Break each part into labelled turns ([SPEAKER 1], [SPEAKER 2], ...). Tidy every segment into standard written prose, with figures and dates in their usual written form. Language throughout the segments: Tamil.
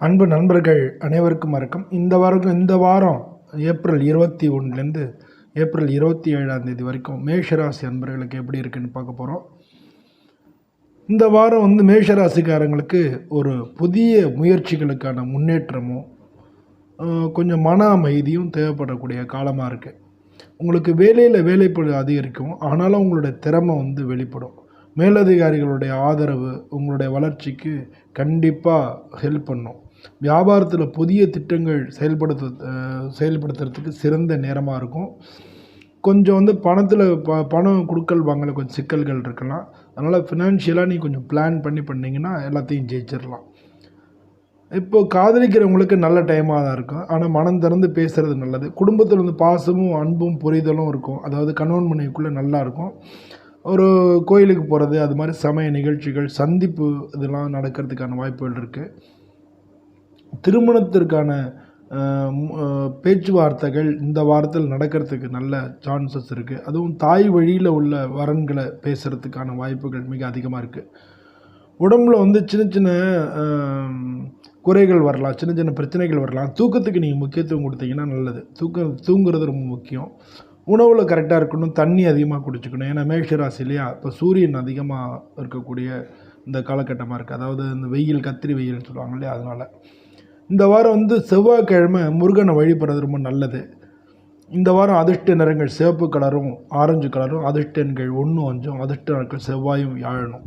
[SPEAKER 1] அன்பு நண்பர்கள் அனைவருக்கும் வணக்கம். இந்த வாரம் ஏப்ரல் 21லேருந்து ஏப்ரல் 27 வரைக்கும் மேஷராசி அன்பர்களுக்கு எப்படி இருக்குன்னு பார்க்க போகிறோம். இந்த வாரம் மேஷராசிக்காரங்களுக்கு ஒரு புதிய முயற்சிகளுக்கான முன்னேற்றமும் கொஞ்சம் மன அமைதியும் தேவைப்படக்கூடிய காலமாக இருக்குது. உங்களுக்கு வேலையில் வேலைப்பளு அதிகரிக்கும், ஆனாலும் உங்களுடைய திறமை வெளிப்படும். மேலதிகாரிகளுடைய ஆதரவு உங்களுடைய வளர்ச்சிக்கு கண்டிப்பாக ஹெல்ப் பண்ணும். வியாபாரத்தில் புதிய திட்டங்கள் செயல்படுத்துறதுக்கு சிறந்த நேரமாக இருக்கும். கொஞ்சம் பணத்தில் பணம் கொடுக்கல் வாங்கல கொஞ்சம் சிக்கல்கள் இருக்கலாம். அதனால் ஃபினான்ஷியலாக நீங்கள் கொஞ்சம் பிளான் பண்ணிங்கன்னா எல்லாத்தையும் ஜெயிச்சிடலாம். இப்போது காதலிக்கிறவங்களுக்கு நல்ல டைமாக தான் இருக்கும், ஆனால் மனம் திறந்து பேசுகிறது நல்லது. குடும்பத்தில் பாசமும் அன்பும் புரிதலும் இருக்கும். அதாவது கணவன் மனைவிக்குள்ளே நல்லாயிருக்கும். ஒரு கோயிலுக்கு போகிறது, அது மாதிரி சமய நிகழ்ச்சிகள், சந்திப்பு இதெல்லாம் நடக்கிறதுக்கான வாய்ப்புகள் இருக்குது. திருமணத்திற்கான பேச்சுவார்த்தைகள் இந்த வாரத்தில் நடக்கிறதுக்கு நல்ல சான்சஸ் இருக்குது. அதுவும் தாய் வழியில் உள்ள வரன்களை பேசுகிறதுக்கான வாய்ப்புகள் மிக அதிகமாக இருக்குது. உடம்புல சின்ன சின்ன குறைகள் வரலாம், சின்ன சின்ன பிரச்சனைகள் வரலாம். தூக்கத்துக்கு நீங்கள் முக்கியத்துவம் கொடுத்தீங்கன்னா நல்லது. தூங்குறது ரொம்ப முக்கியம். உணவில் கரெக்டாக இருக்கணும், தண்ணி அதிகமாக குடிச்சுக்கணும். ஏன்னா மேஷராசி இல்லையா, இப்போ சூரியன் அதிகமாக இருக்கக்கூடிய இந்த காலகட்டமாக இருக்குது. அதாவது இந்த வெயில், கத்திரி வெயில்னு சொல்லுவாங்க இல்லையா, அதனால் இந்த வாரம் செவ்வாய்க்கிழமை முருகனை வழிபடுறது ரொம்ப நல்லது. இந்த வாரம் அதிர்ஷ்ட நிறங்கள் சிவப்பு கலரும் ஆரஞ்சு கலரும், அதிர்ஷ்ட எண்கள் 1, 5, அதிர்ஷ்ட நாட்கள் செவ்வாயும் வியாழனும்.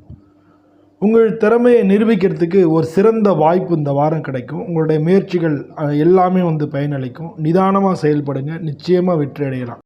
[SPEAKER 1] உங்கள் திறமையை நிரூபிக்கிறதுக்கு ஒரு சிறந்த வாய்ப்பு இந்த வாரம் கிடைக்கும். உங்களுடைய முயற்சிகள் எல்லாமே பயனளிக்கும். நிதானமாக செயல்படுங்க, நிச்சயமாக வெற்றி அடையலாம்.